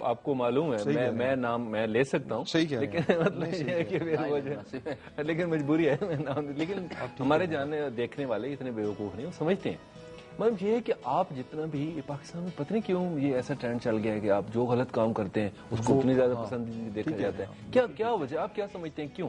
आपको मालूम है, मैं नाम मैं ले सकता हूँ, लेकिन मतलब ये है कि लेकिन मजबूरी है मैं नाम, लेकिन हमारे जानने देखने वाले इतने बेवकूफ नहीं, वो समझते हैं। मतलब ये है कि आप जितना भी पाकिस्तान में पता नहीं क्यों ये ऐसा ट्रेंड चल गया है कि आप जो गलत काम करते हैं उसको उतनी ज्यादा पसंद देखा जाता है। क्या क्या वजह, आप क्या समझते हैं क्यों?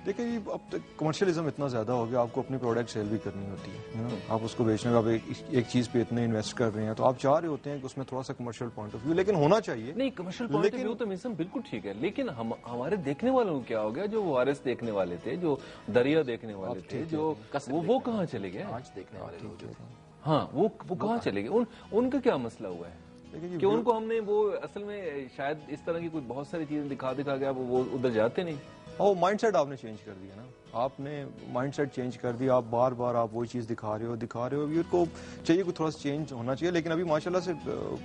देखिए जी, अब तक कमर्शियलिज्म इतना ज़्यादा हो गया, आपको अपनी प्रोडक्ट सेल भी करनी होती है ना, आप उसको बेचने का, आप एक चीज़ पे इतने इन्वेस्ट कर रहे हैं तो आप चाह रहे होते हैं कि उसमें थोड़ा सा कमर्शियल पॉइंट ऑफ व्यू लेकिन होना चाहिए। नहीं, कमर्शियल पॉइंट ऑफ व्यू तो मिसम बिल्कुल ठीक है, लेकिन हमारे देखने वालों को क्या हो गया, जो वारिस देखने वाले थे, जो दरिया देखने वाले थे, जो वो कहाँ चले गए? आज देखने वाले लोग, हाँ, वो कहाँ चले गए? उनका क्या मसला हुआ है कि उनको हमने वो असल में शायद इस तरह की कुछ बहुत सारी चीजें दिखा गया, वो उधर जाते नहीं। और माइंडसेट आपने चेंज कर दिया ना, आपने माइंडसेट चेंज कर दिया, आप बार बार आप वही चीज़ दिखा रहे हो, अभी उनको चाहिए कुछ थोड़ा सा चेंज होना चाहिए। लेकिन अभी माशाल्लाह से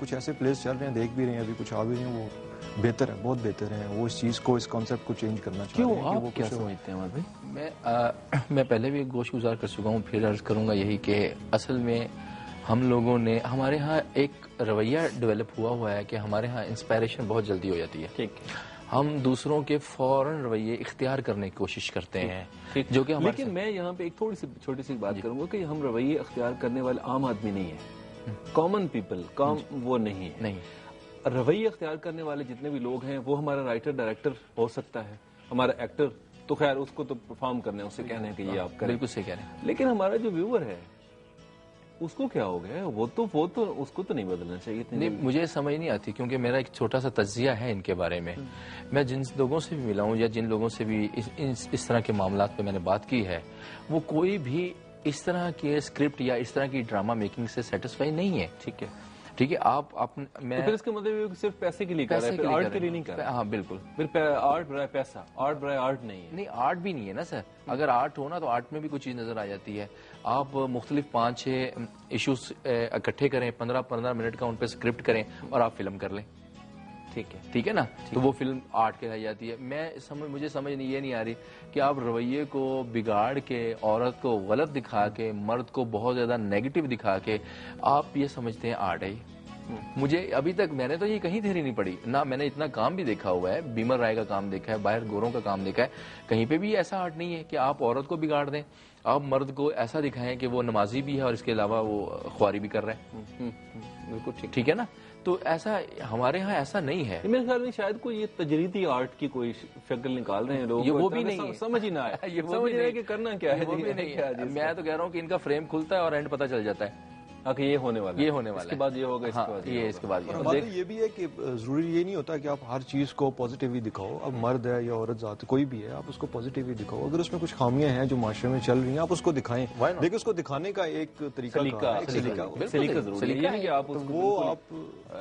कुछ ऐसे प्लेस चल रहे हैं, देख भी रहे हैं, अभी कुछ आ भी रहे हैं, वो बेहतर है, बहुत बेहतर है, वो इस चीज़ को, इस कॉन्सेप्ट को चेंज करना चाहिए। क्यों, आप क्या समझते हैं भाई? मैं पहले भी गोश गुजार कर चुका हूँ, फिर अर्ज करूंगा यही कि असल में हम लोगों ने, हमारे यहाँ एक रवैया डेवलप हुआ है कि हमारे यहाँ इंस्पायरेशन बहुत जल्दी हो जाती है। ठीक, हम दूसरों के फौरन रवैये इख्तियार करने की कोशिश करते हैं, जो कि हमारे, लेकिन मैं यहाँ पे एक थोड़ी सी छोटी सी बात करूंगा कि हम रवैये इख्तियार करने वाले आम आदमी नहीं है, कॉमन पीपल, वो नहीं है। नहीं, रवैये इख्तियार करने वाले जितने भी लोग हैं, वो हमारा राइटर डायरेक्टर हो सकता है, हमारा एक्टर तो खैर उसको तो परफॉर्म करना है, उससे कहना है कि ये आप करें, बिल्कुल सही कह रहे हैं। लेकिन हमारा जो व्यूअर है उसको क्या हो गया, वो तो उसको तो नहीं बदलना चाहिए। नहीं, मुझे समझ नहीं आती, क्योंकि मेरा एक छोटा सा तज्जिया है इनके बारे में। मैं जिन लोगों से भी मिला हूँ या जिन लोगों से भी इस तरह के मामलात पे मैंने बात की है, वो कोई भी इस तरह के स्क्रिप्ट या इस तरह की ड्रामा मेकिंग से सेटिस्फाई नहीं है। ठीक है, ठीक है, आप मैं तो फिर इसका मतलब सिर्फ पैसे के लिए कर रहे हैं, आर्ट के लिए नहीं कर रहे। हाँ बिल्कुल, फिर आर्ट बराए पैसा, आर्ट बराए आर्ट नहीं है। नहीं, आर्ट भी नहीं है ना सर। अगर आर्ट हो ना तो आर्ट में भी कुछ चीज नजर आ जाती है। आप मुख्तलिफ 5-6 इश्यूज इकट्ठे करें, 15-15 मिनट का उन पर स्क्रिप्ट करें और आप फिल्म कर लें, ठीक है ना, तो वो फिल्म आर्ट कहलाई जाती है। मुझे समझ ये नहीं आ रही कि आप रवैये को बिगाड़ के, औरत को गलत दिखा के, मर्द को बहुत ज्यादा नेगेटिव दिखा के आप ये समझते हैं आर्ट है। मुझे अभी तक, मैंने तो ये कहीं थेरी नहीं पड़ी ना, मैंने इतना काम भी देखा हुआ है, बीमर राय का काम देखा है, बाहर गोरों का काम देखा है, कहीं पे भी ऐसा आर्ट नहीं है कि आप औरत को बिगाड़ दें, आप मर्द को ऐसा दिखाएं कि वो नमाजी भी है और इसके अलावा वो ख्वारी भी कर रहा है। बिल्कुल ठीक है ना, तो ऐसा हमारे यहाँ ऐसा नहीं है। मेरे ख्याल में शायद कोई ये तजरीदी आर्ट की कोई शक्ल निकाल रहे हैं लोग, ये वो भी नहीं समझ ही ना आया, ये समझ नहीं कि करना क्या है। वो भी नहीं है। मैं तो कह रहा हूँ कि इनका फ्रेम खुलता है और एंड पता चल जाता है ये होने वाला है, ये होने वाला है, इसके बाद ये होगा, इसके बाद ये भी है कि जरूरी ये नहीं होता कि आप हर चीज को पॉजिटिव ही दिखाओ। अब मर्द है या औरत जात कोई भी है, आप उसको पॉजिटिव ही दिखाओ। अगर उसमें कुछ खामियां हैं जो माशरे में चल रही हैं, आप उसको दिखाएं। देखिए, उसको दिखाने का एक तरीका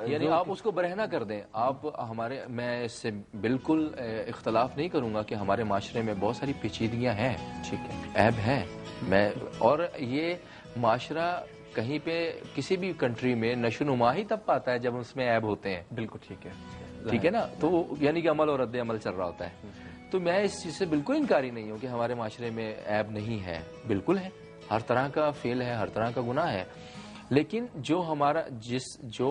यानी आप उसको बरहना कर दें। आप हमारे, मैं इससे बिल्कुल इख्तलाफ नहीं करूंगा कि हमारे माशरे में बहुत सारी पेचीदगियां हैं, ठीक है, ऐब हैं, मैं, और ये माशरा कहीं पे किसी भी कंट्री में नशोनुमा ही तब पाता है जब उसमें ऐब होते हैं। बिल्कुल ठीक है ना, तो यानी कि अमल और रद्द अमल चल रहा होता है। तो मैं इस चीज से बिल्कुल इनकारी नहीं हूँ कि हमारे माशरे में ऐब नहीं है, बिल्कुल है, हर तरह का फेल है, हर तरह का गुनाह है। लेकिन जो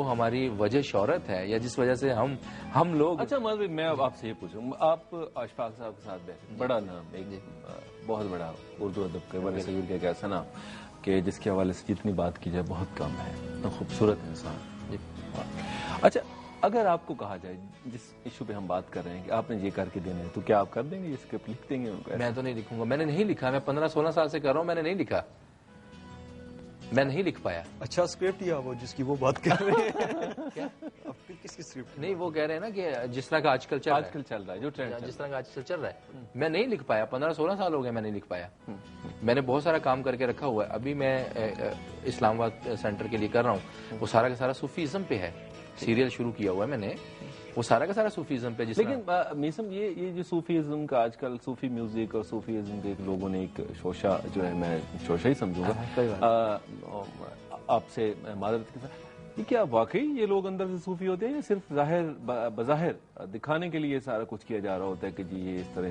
हमारी वजह शोहरत है या जिस वजह से हम लोग, अच्छा मतलब मैं अब आपसे ये पूछूं, आप अशफाक साहब के साथ बैठे, बड़ा नाम, एक बहुत बड़ा उर्दू अदब के बड़े सयूर के, कैसा नाम कि जिसके हवाले से जितनी बात की जाए बहुत कम है, तो खूबसूरत इंसान। अच्छा, अगर आपको कहा जाए जिस इशू पे हम बात कर रहे हैं कि आपने ये करके देना है, तो क्या आप कर देंगे, ये स्क्रिप्ट लिख देंगे उनको? मैं तो नहीं लिखूंगा, मैंने नहीं लिखा, मैं 15-16 साल से कर रहा हूँ, मैंने नहीं लिखा, मैं नहीं लिख पाया। अच्छा स्क्रिप्ट या वो जिसकी वो बात कर रहे हैं क्या? किसकी स्क्रिप्ट? नहीं, वो कह रहे हैं ना कि जिस तरह का आजकल चल रहा है, जो ट्रेंड, जिस तरह का आजकल चल रहा है, मैं नहीं लिख पाया। 15-16 साल हो गए, मैं नहीं लिख पाया। मैंने बहुत सारा काम करके रखा हुआ है। अभी मैं इस्लामाबाद सेंटर के लिए कर रहा हूँ, वो सारा का सारा सूफीज़म पे है, सीरियल शुरू किया हुआ है मैंने, वो सारा का सारा सूफीज़म पे। लेकिन मीसम ये जो सूफीज़म का आजकल, सूफी म्यूजिक और सूफीज़म के लोगों ने एक शोशा जो है, मैं शोशा ही समझूंगा आपसे मादरत के साथ, ये क्या वाकई ये लोग अंदर से सूफी होते हैं या सिर्फ बज़ाहिर दिखाने के लिए सारा कुछ किया जा रहा होता है कि जी ये इस तरह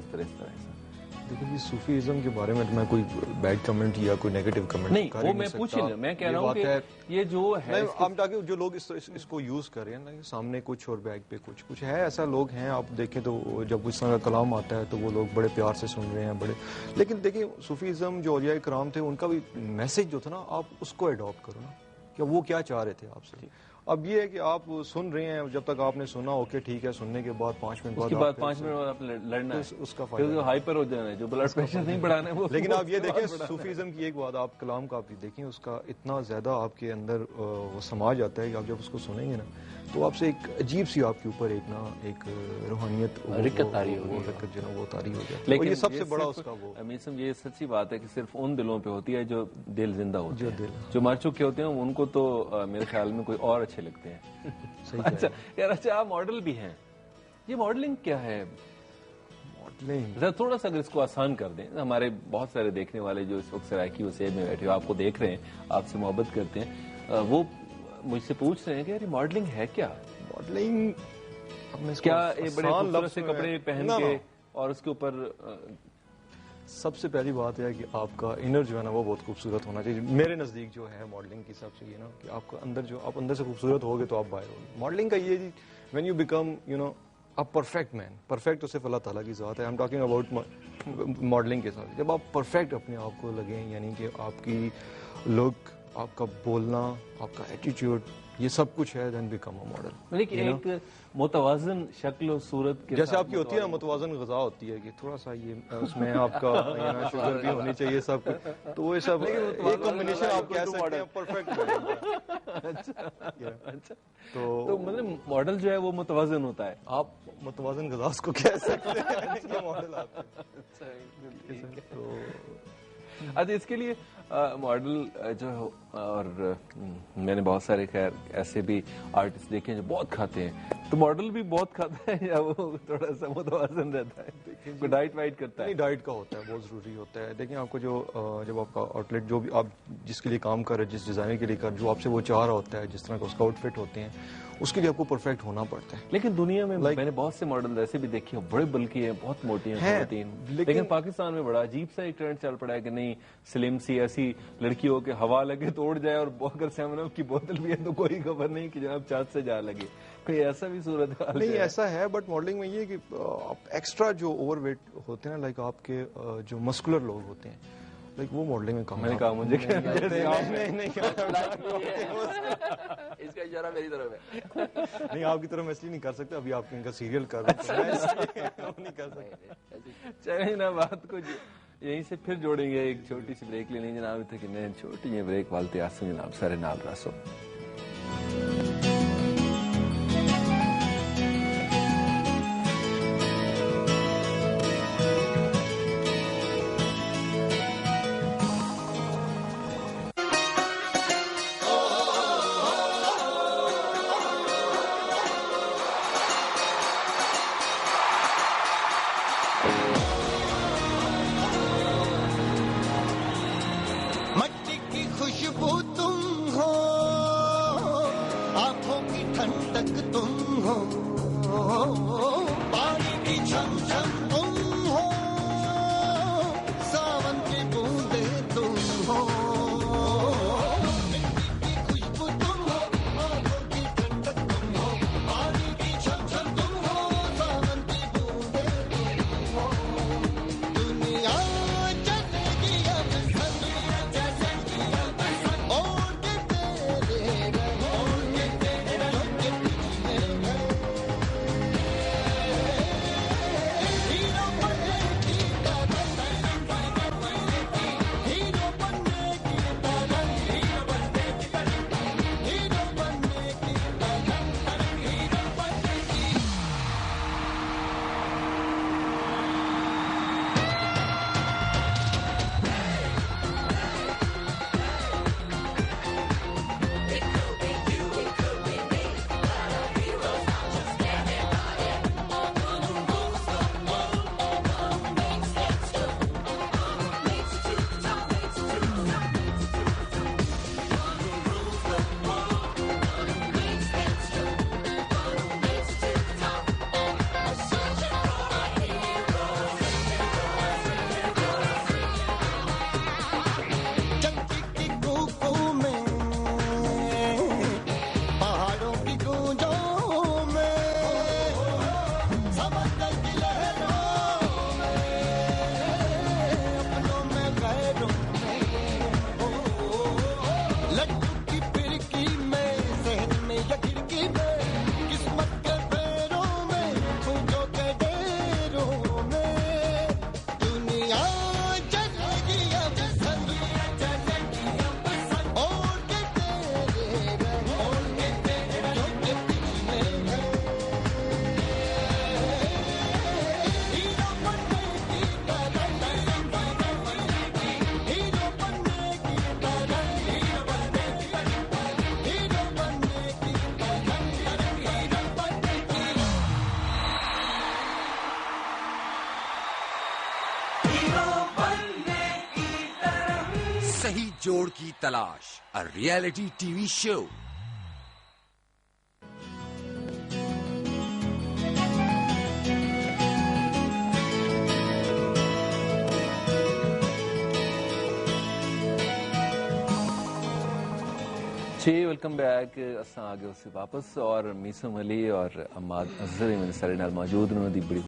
देखिए सूफीज़म के बारे में तो मैं कोई बैड कमेंट या कोई नेगेटिव कमेंट नहीं, वो मैं पूछ ही नहीं, मैं कह रहा हूँ कि ये जो है हम ताकि जो लोग इसको यूज कर रहे हैं ना, सामने कुछ और बैक पे कुछ है, ऐसा लोग हैं आप देखें तो जब इस तरह का कलाम आता है तो वो लोग बड़े प्यार से सुन रहे हैं बड़े, लेकिन देखिए सूफीज़म जो औलिया इकराम थे उनका भी मैसेज जो था ना, आप उसको अडॉप्ट करो ना, कि वो क्या चाह रहे थे आपसे। अब ये है कि आप सुन रहे हैं, जब तक आपने सुना ओके ठीक है, सुनने के बाद 5 मिनट बाद 5 मिनट बाद आप लड़ना है, उसका फायदा हाइपर हो जाना है, जो ब्लड प्रेशर नहीं बढ़ाना है वो। लेकिन आप ये देखें सूफीज़म की एक बात, आप कलाम का आप देखें, उसका इतना ज्यादा आपके अंदर वो समा जाता है कि आप जब उसको सुनेंगे ना तो आपसे एक अजीब सी आपके ऊपर एक रूहानियत रिकत तारी हो जाती है। लेकिन ये सबसे बड़ा उसका वो अमीर ये सच्ची बात है कि सिर्फ उन दिलों पे होती है जो दिल जिंदा होते हैं, जो मर चुके होते हैं उनको तो मेरे ख्याल में कोई और अच्छे लगते हैं। अच्छा यार, अच्छा आप मॉडल भी हैं, ये मॉडलिंग क्या है? मॉडलिंग थोड़ा सा अगर इसको आसान कर दें, हमारे बहुत सारे देखने वाले जो इस वक्त सरायकी वसेब में बैठे हो, आपको देख रहे हैं, आपसे मोहब्बत करते हैं, वो मुझसे पूछ रहे हैं कि यार मॉडलिंग है क्या? मॉडलिंग क्या ये बड़े खूबसूरत से कपड़े पहन के और उसके ऊपर सबसे पहली बात है कि आपका इनर जो है ना वो बहुत खूबसूरत होना चाहिए। मेरे नज़दीक जो है मॉडलिंग की सबसे ये ना कि आपका अंदर जो आप अंदर से खूबसूरत होगे तो आप बाहर होगे। मॉडलिंग का ये when you become a perfect man, perfect तो सिर्फ अल्लाह ताला की ज़ात है, I am talking about modelling के साथ, जब आप परफेक्ट अपने आप को लगें, यानी कि आपकी लुक, आपका बोलना, आपका एटीट्यूड, ये सब कुछ है, देन बिकम अ मॉडल। लेकिन एक मुतवाज़न शक्ल और सूरत के जैसे आपकी होती है ना मुतवाज़न ग़िज़ा होती है कि थोड़ा सा ये उसमें आपका शुगर भी होनी चाहिए, सब कुछ, तो वो सब एक कॉम्बिनेशन आप कह सकते हैं परफेक्ट। अच्छा, तो मतलब मॉडल जो है वो मुतवाज़न होता है, आप मुतवाज़न ग़िज़ा उसको कह सकते हैं मॉडल आप। अच्छा, इसके लिए मॉडल जो है, और मैंने बहुत सारे खैर ऐसे भी आर्टिस्ट देखे हैं जो बहुत खाते हैं, तो मॉडल भी बहुत खाता है या वो थोड़ा सा मुतवाज़न रहता है? कोई डाइट वाइट करता है? नहीं, डाइट का होता है, बहुत ज़रूरी होता है। देखिए आपको जो जब आपका आउटलेट जो भी आप जिसके लिए काम कर रहे हैं, जिस डिज़ाइनर के लिए कर, जो आपसे वो चाह रहा होता है, जिस तरह का उसका आउटफिट होते हैं, उसके लिए आपको परफेक्ट होना पड़ता है। लेकिन दुनिया में मैंने बहुत से मॉडल ऐसे भी देखे हैं, बड़े बल्कि हैं, बहुत मोटी हैं, लेकिन पाकिस्तान में बड़ा अजीब सा एक ट्रेंड चल पड़ा है कि नहीं, स्लिम सी ऐसी लड़कियों के हवा लगे तो उड़ जाए, और अगर 7 की बोतल भी है तो कोई खबर नहीं कि जनाब चाँद से जा लगे, कोई ऐसा भी सूरत हाल नहीं? ऐसा है, बट मॉडलिंग में ये कि एक्स्ट्रा जो ओवरवेट होते हैं, लाइक आपके जो मस्कुलर लोग होते हैं, लाइक वो मॉडलिंग में काम। मैंने कहा मुझे नहीं इसका इशारा मेरी तरफ है। नहीं, आपकी तरफ मैं इसलिए नहीं कर सकता, अभी आप इनका सीरियल कर रहे हैं, नहीं कर सकते। चलिए ना, बात को यहीं से फिर जोड़ेंगे, एक छोटी सी ब्रेक लेनी जनाब, थे कि छोटी ये ब्रेक वालते आसन जनाब सारे नाल रासो। सही जोड़ की तलाश, अ रियलिटी टीवी शो। जी वेलकम बैक। असां आ गए उससे वापस और मीसम अली और अम्माद अजहर मेरे सारे नाल मौजूद उन्होंने दी बड़ी